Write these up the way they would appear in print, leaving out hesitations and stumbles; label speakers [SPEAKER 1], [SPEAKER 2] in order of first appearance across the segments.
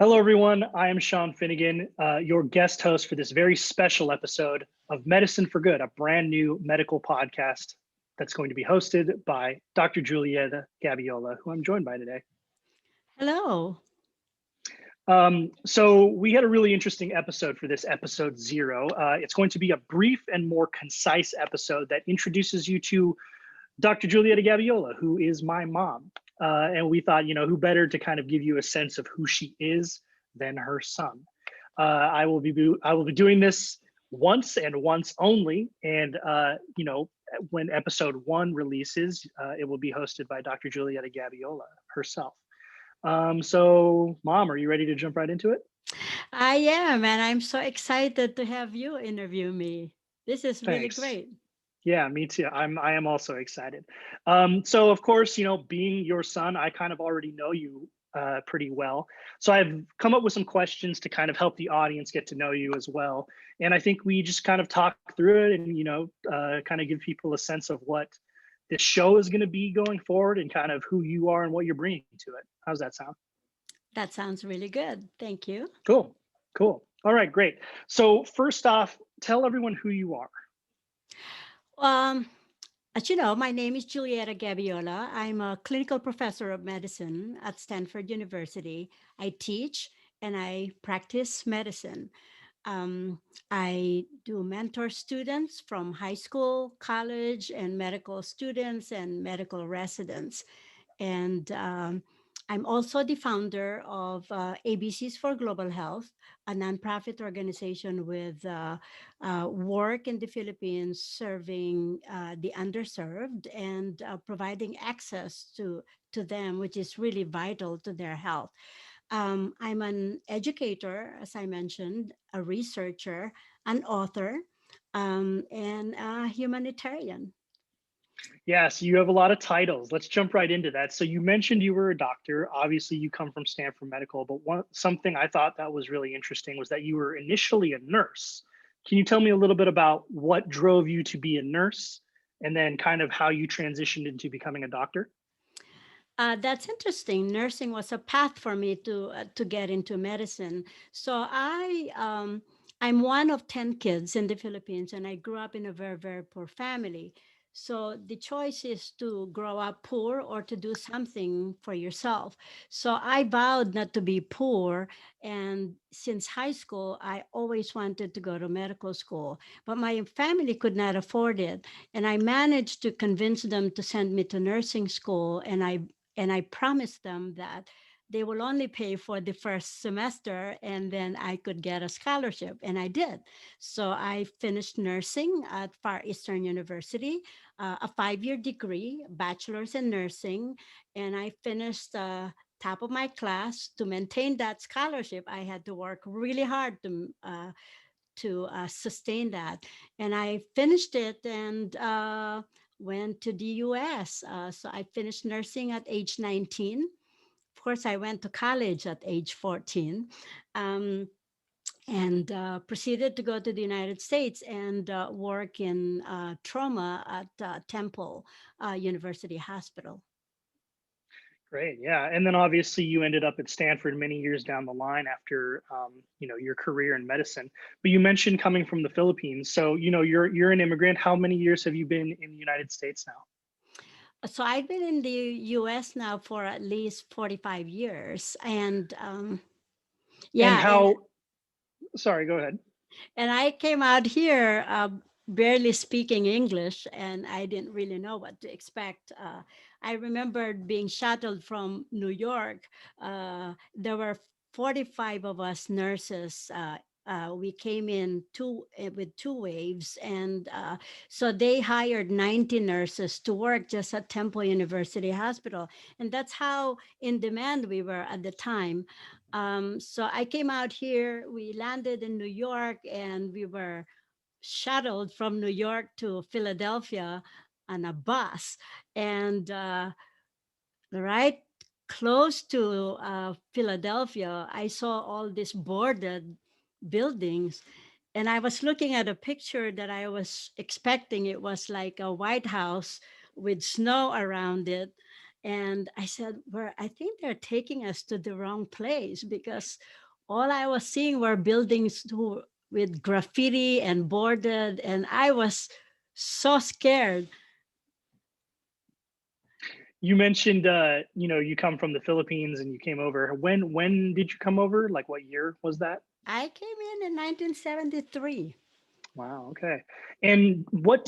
[SPEAKER 1] Hello, everyone. I am Sean Finnegan, your guest host for this very special episode of Medicine for Good, a brand new medical podcast that's going to be hosted by Dr. Julieta Gabiola, who I'm joined by today.
[SPEAKER 2] Hello.
[SPEAKER 1] So we had a really interesting episode for this episode 0. It's going to be a brief and more concise episode that introduces you to Dr. Julieta Gabiola, who is my mom. And we thought, who better to kind of give you a sense of who she is than her son. I will be doing this once and once only. And when episode 1 releases, it will be hosted by Dr. Julieta Gabiola herself. So, Mom, are you ready to jump right into it?
[SPEAKER 2] I am, and I'm so excited to have you interview me. This is really
[SPEAKER 1] Thanks.
[SPEAKER 2] great.
[SPEAKER 1] Yeah, me too. I am also excited. So of course, being your son, I kind of already know you pretty well. So I've come up with some questions to kind of help the audience get to know you as well. And I think we just kind of talk through it and kind of give people a sense of what this show is going to be going forward and kind of who you are and what you're bringing to it. How's that sound?
[SPEAKER 2] That sounds really good. Thank you.
[SPEAKER 1] Cool. Cool. All right, great. So first off, tell everyone who you are.
[SPEAKER 2] Um, as you know, my name is Julieta Gabiola. I'm a clinical professor of medicine at Stanford University. I teach and I practice medicine. Um, I do mentor students from high school, college, and medical students and medical residents. And I'm also the founder of ABCs for Global Health, a nonprofit organization with work in the Philippines serving the underserved and providing access to them, which is really vital to their health. I'm an educator, as I mentioned, a researcher, an author, and a humanitarian.
[SPEAKER 1] Yes, you have a lot of titles. Let's jump right into that. So you mentioned you were a doctor. Obviously, you come from Stanford Medical, but something I thought that was really interesting was that you were initially a nurse. Can you tell me a little bit about what drove you to be a nurse and then kind of how you transitioned into becoming a doctor?
[SPEAKER 2] That's interesting. Nursing was a path for me to get into medicine. So I'm one of 10 kids in the Philippines, and I grew up in a very very poor family. So the choice is to grow up poor or to do something for yourself. So I vowed not to be poor, and since high school, I always wanted to go to medical school, but my family could not afford it, and I managed to convince them to send me to nursing school, and I promised them that they will only pay for the first semester and then I could get a scholarship. And I did. So I finished nursing at Far Eastern University, a 5 year degree, bachelor's in nursing. And I finished top of my class. To maintain that scholarship, I had to work really hard to sustain that. And I finished it and went to the US. So I finished nursing at age 19. Of course, I went to college at age 14. Um, and proceeded to go to the United States and work in trauma at Temple University Hospital.
[SPEAKER 1] Great, yeah. And then obviously you ended up at Stanford many years down the line after your career in medicine. But you mentioned coming from the Philippines. So, you're an immigrant. How many years have you been in the United States now?
[SPEAKER 2] So I've been in the US now for at least 45 years. And
[SPEAKER 1] And
[SPEAKER 2] yeah, and
[SPEAKER 1] how, sorry, go ahead.
[SPEAKER 2] And I came out here barely speaking English, and I didn't really know what to expect. I remembered being shuttled from New York. There were 45 of us nurses. We came in with two waves, and so they hired 90 nurses to work just at Temple University Hospital, and that's how in demand we were at the time. So I came out here. We landed in New York, and we were shuttled from New York to Philadelphia on a bus, and right close to Philadelphia, I saw all these boarded buildings. And I was looking at a picture that I was expecting. It was like a White House with snow around it. And I said, well, I think they're taking us to the wrong place because all I was seeing were buildings with graffiti and boarded, and I was so scared.
[SPEAKER 1] You mentioned, you come from the Philippines and you came over. When did you come over? Like what year was that?
[SPEAKER 2] I came in 1973.
[SPEAKER 1] Wow. Okay. And what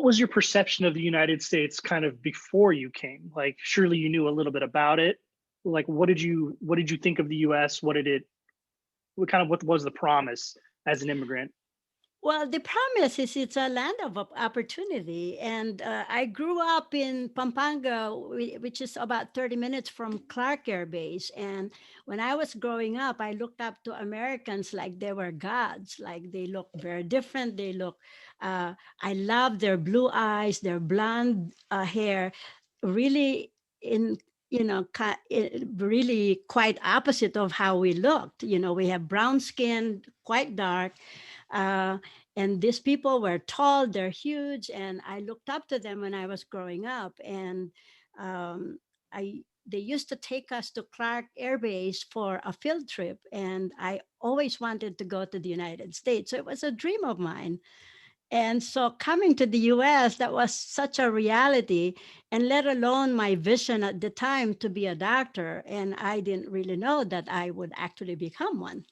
[SPEAKER 1] was your perception of the United States kind of before you came? Like, surely you knew a little bit about it. Like, what did you think of the U.S.? What was the promise as an immigrant?
[SPEAKER 2] Well, the promise is it's a land of opportunity. And I grew up in Pampanga, which is about 30 minutes from Clark Air Base. And when I was growing up, I looked up to Americans like they were gods, like they look very different. Uh, I love their blue eyes, their blonde hair, really in really quite opposite of how we looked. We have brown skin, quite dark, uh, and these people were tall, they're huge, and I looked up to them when I was growing up. And um, they used to take us to Clark Air Base for a field trip, and I always wanted to go to the United States. So it was a dream of mine. And so coming to the US, that was such a reality, and let alone my vision at the time to be a doctor. And I didn't really know that I would actually become one.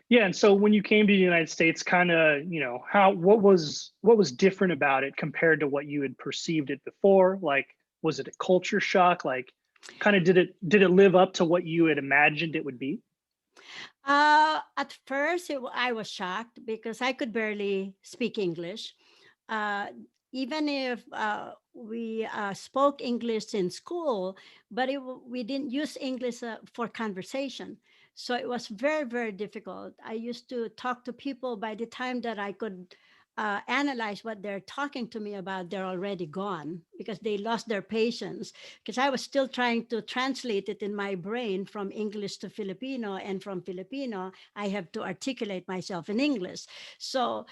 [SPEAKER 1] Yeah. And so when you came to the United States, kind of, how what was different about it compared to what you had perceived it before? Like, was it a culture shock? Like, kind of did it live up to what you had imagined it would be?
[SPEAKER 2] At first, I was shocked because I could barely speak English. Uh, Even if we spoke English in school, but we didn't use English for conversation. So it was very, very difficult. I used to talk to people. By the time that I could analyze what they're talking to me about, they're already gone because they lost their patience. Because I was still trying to translate it in my brain from English to Filipino, and from Filipino, I have to articulate myself in English. So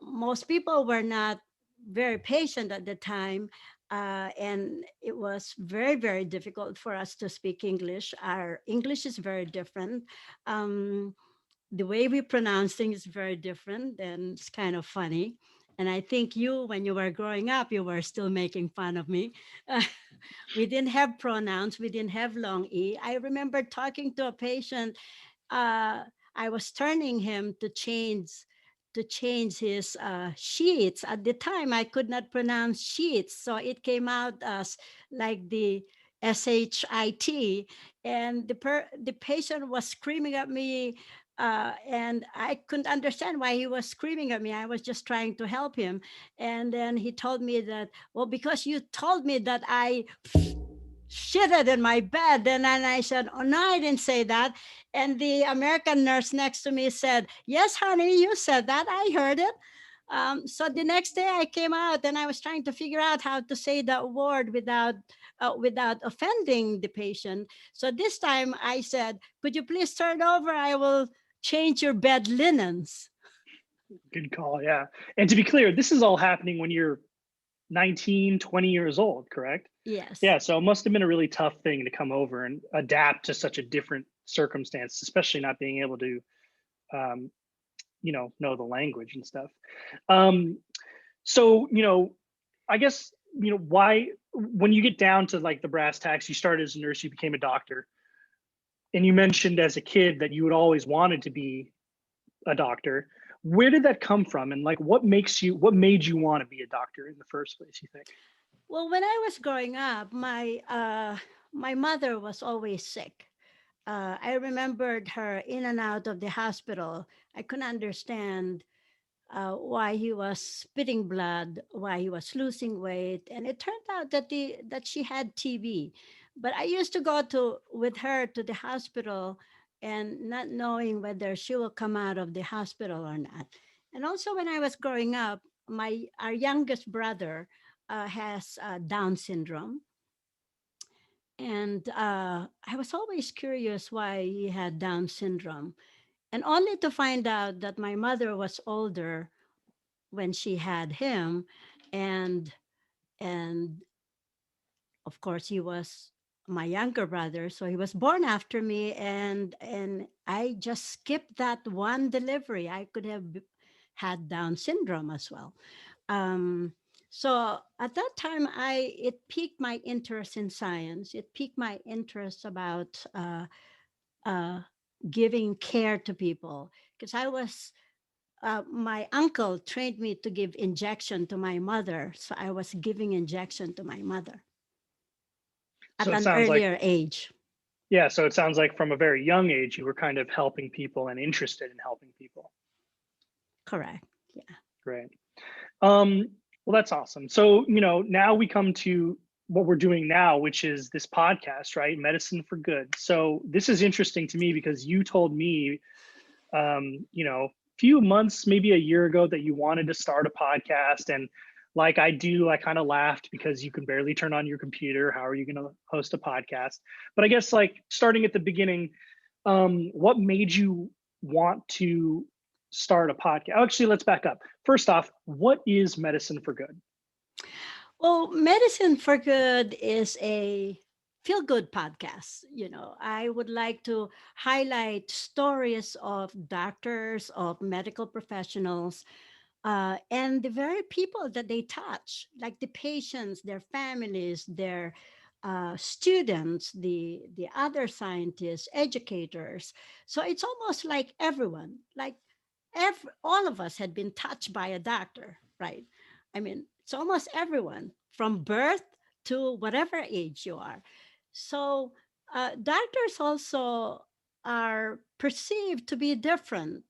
[SPEAKER 2] most people were not very patient at the time. And it was very, very difficult for us to speak English. Our English is very different. Um, the way we pronounce things is very different, and it's kind of funny. And I think you, when you were growing up, you were still making fun of me. We didn't have pronouns, we didn't have long E. I remember talking to a patient. uh, I was turning him to change his sheets. At the time, I could not pronounce sheets, so it came out as like the shit, and the patient was screaming at me. And I couldn't understand why he was screaming at me. I was just trying to help him. And then he told me that, well, because you told me that I shitted in my bed. And then I said, oh, no, I didn't say that. And the American nurse next to me said, yes, honey, you said that. I heard it. So the next day I came out and I was trying to figure out how to say that word without offending the patient. So this time I said, could you please turn over? I will change your bed linens.
[SPEAKER 1] Good call. Yeah. And to be clear, this is all happening when you're 19, 20 years old, correct?
[SPEAKER 2] Yes.
[SPEAKER 1] Yeah. So it must have been a really tough thing to come over and adapt to such a different circumstance, especially not being able to, um, know the language and stuff. Um, so, I guess, why, when you get down to like the brass tacks, you started as a nurse, you became a doctor, and you mentioned as a kid that you had always wanted to be a doctor. Where did that come from? And like, what made you want to be a doctor in the first place, you think?
[SPEAKER 2] Well, when I was growing up, my mother was always sick. I remembered her in and out of the hospital. I couldn't understand why he was spitting blood, why he was losing weight, and it turned out that she had TB. But I used to go to with her to the hospital, and not knowing whether she will come out of the hospital or not. And also, when I was growing up, my our youngest brother has Down syndrome, and I was always curious why he had Down syndrome, and only to find out that my mother was older when she had him, and and of course, he was my younger brother, so he was born after me, and I just skipped that one delivery. I could have had Down syndrome as well. Um, so at that time, I it piqued my interest in science. It piqued my interest about uh, giving care to people, because I was my uncle trained me to give injection to my mother, so I was giving injection to my mother
[SPEAKER 1] So
[SPEAKER 2] at
[SPEAKER 1] it
[SPEAKER 2] an
[SPEAKER 1] sounds like,
[SPEAKER 2] earlier age.
[SPEAKER 1] yeah, so it sounds like from a very young age, you were kind of helping people and interested in helping people.
[SPEAKER 2] Correct. Yeah.
[SPEAKER 1] Great. Well, that's awesome. So, now we come to what we're doing now, which is this podcast, right? Medicine for Good. So this is interesting to me because you told me, few months, maybe a year ago, that you wanted to start a podcast. And like I do, I kind of laughed because you can barely turn on your computer. How are you going to host a podcast? But I guess like starting at the beginning, what made you want to start a podcast? Actually, let's back up. First off, what is Medicine for Good?
[SPEAKER 2] Well, Medicine for Good is a feel good podcast. I would like to highlight stories of doctors, of medical professionals, and the very people that they touch, like the patients, their families, their students, the other scientists, educators. So it's almost like everyone, like all of us had been touched by a doctor, right? I mean, it's almost everyone from birth to whatever age you are. So doctors also are perceived to be different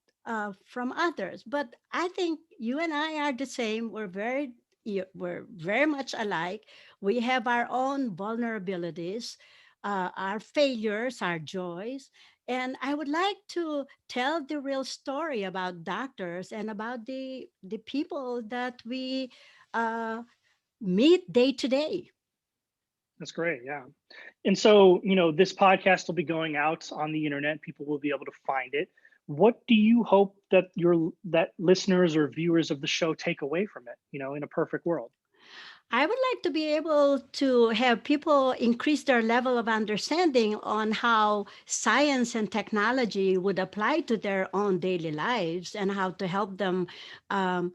[SPEAKER 2] from others, but I think you and I are the same. We're very much alike. We have our own vulnerabilities, our failures, our joys, and I would like to tell the real story about doctors and about the people that we uh, meet day to day.
[SPEAKER 1] That's great. Yeah. And so, this podcast will be going out on the internet. People will be able to find it. What do you hope that that listeners or viewers of the show take away from it, in a perfect world?
[SPEAKER 2] I would like to be able to have people increase their level of understanding on how science and technology would apply to their own daily lives and how to help them um,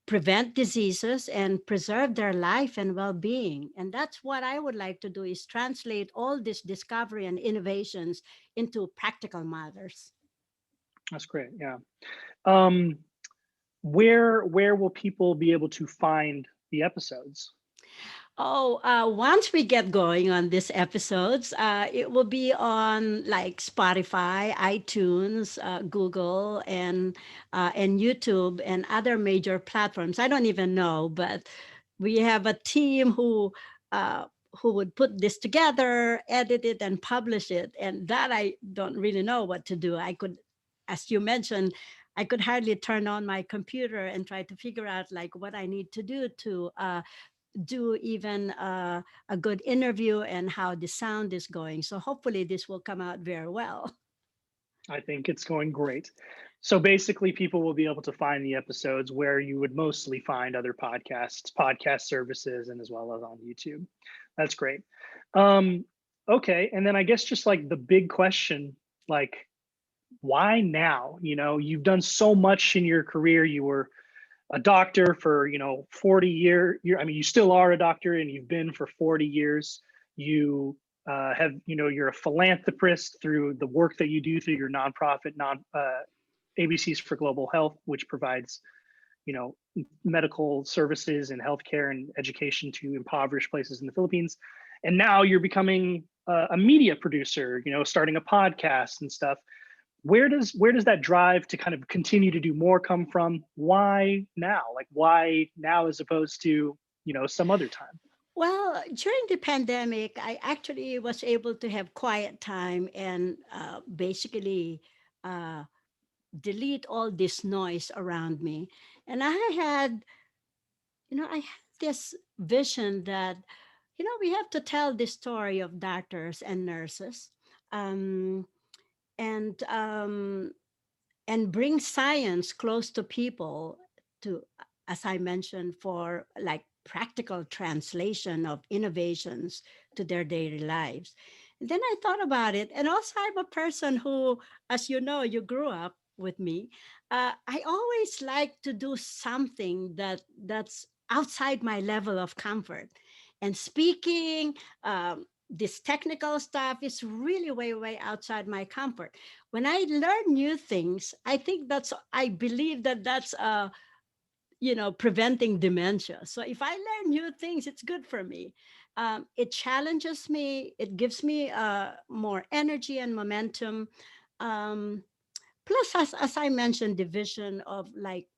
[SPEAKER 2] prevent diseases and preserve their life and well-being. And that's what I would like to do, is translate all this discovery and innovations into practical matters.
[SPEAKER 1] That's great. Yeah. Um, where will people be able to find the episodes?
[SPEAKER 2] Oh, once we get going on these episodes, it will be on like Spotify, iTunes, Google, and YouTube and other major platforms. I don't even know, but we have a team uh, who would put this together, edit it, and publish it. And that I don't really know what to do. I could, as you mentioned, I could hardly turn on my computer and try to figure out like what I need to do to do even a good interview and how the sound is going. So hopefully this will come out very well.
[SPEAKER 1] I think it's going great. So basically, people will be able to find the episodes where you would mostly find other podcasts, podcast services, and as well as on YouTube. That's great. Um, okay, and then I guess just like the big question, like why now? You've done so much in your career. You were a doctor for 40 I mean, you still are a doctor, and you've been for 40 years. You have you're a philanthropist through the work that you do through your nonprofit non ABCs for Global Health, which provides you know medical services and healthcare and education to impoverished places in the Philippines. And now you're becoming a media producer, starting a podcast and stuff. Where does that drive to kind of continue to do more come from? Why now? Like, why now as opposed to some other time?
[SPEAKER 2] Well, during the pandemic, I actually was able to have quiet time and basically uh, delete all this noise around me. And I had this vision that, we have to tell the story of doctors and nurses. Um, and and bring science close to people, to, as I mentioned, for like practical translation of innovations to their daily lives. And then I thought about it. And also, I'm a person who, as you know, you grew up with me. I always like to do something that's outside my level of comfort. And speaking, this technical stuff is really way, way outside my comfort. When I learn new things, I believe that that's preventing dementia. So if I learn new things, it's good for me. It challenges me. It gives me more energy and momentum. Um, Plus, as I mentioned, the vision of like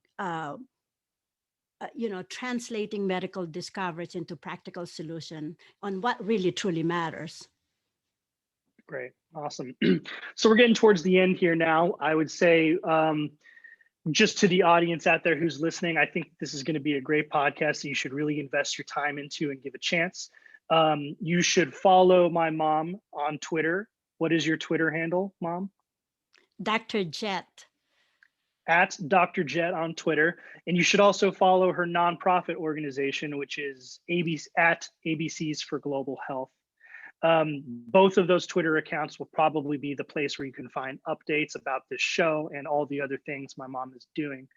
[SPEAKER 2] translating medical discoveries into practical solution on what really truly matters.
[SPEAKER 1] Great. Awesome. So we're getting towards the end here now. I would say, just to the audience out there who's listening, I think this is going to be a great podcast that you should really invest your time into and give a chance. You should follow my mom on Twitter. What is your Twitter handle, Mom?
[SPEAKER 2] Dr. Jet.
[SPEAKER 1] At Dr. Jet on Twitter. And you should also follow her nonprofit organization, which is at ABCs for Global Health. Both of those Twitter accounts will probably be the place where you can find updates about this show and all the other things my mom is doing.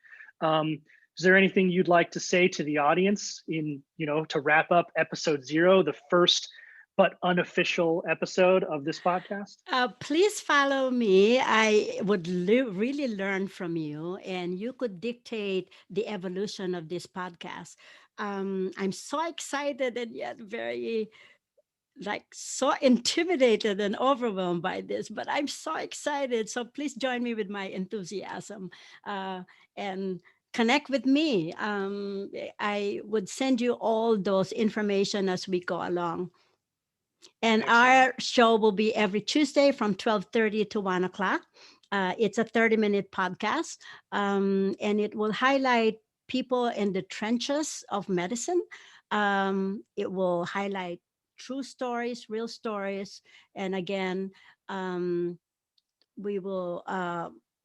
[SPEAKER 1] Is there anything you'd like to say to the audience to wrap up episode 0, the first but unofficial episode of this podcast?
[SPEAKER 2] Please follow me. I would really learn from you, and you could dictate the evolution of this podcast. I'm so excited and yet very like so intimidated and overwhelmed by this, but I'm so excited. So please join me with my enthusiasm and connect with me. I would send you all those information as we go along. And
[SPEAKER 1] Excellent.
[SPEAKER 2] our show will be every Tuesday from 12:30 to 1 o'clock. It's a 30-minute podcast, and it will highlight people in the trenches of medicine. It will highlight true stories, real stories. And again, we will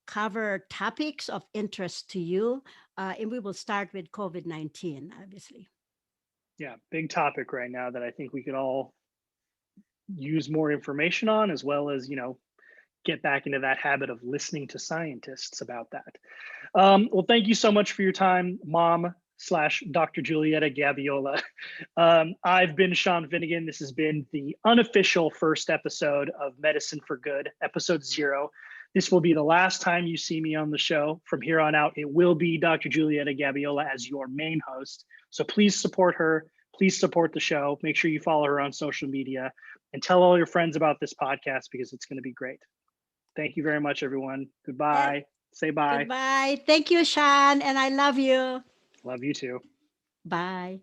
[SPEAKER 2] cover topics of interest to you. And we will start with COVID-19, obviously.
[SPEAKER 1] Yeah, big topic right now that I think we could all use more information on, as well as, get back into that habit of listening to scientists about that. Well, thank you so much for your time, Mom / Dr. Julieta Gabiola. I've been Sean Finnegan. This has been the unofficial first episode of Medicine for Good, episode 0. This will be the last time you see me on the show. From here on out, it will be Dr. Julieta Gabiola as your main host. So please support her. Please support the show. Make sure you follow her on social media and tell all your friends about this podcast because it's going to be great. Thank you very much, everyone. Goodbye. Say bye.
[SPEAKER 2] Goodbye. Thank you, Sean. And I love you.
[SPEAKER 1] Love you too.
[SPEAKER 2] Bye.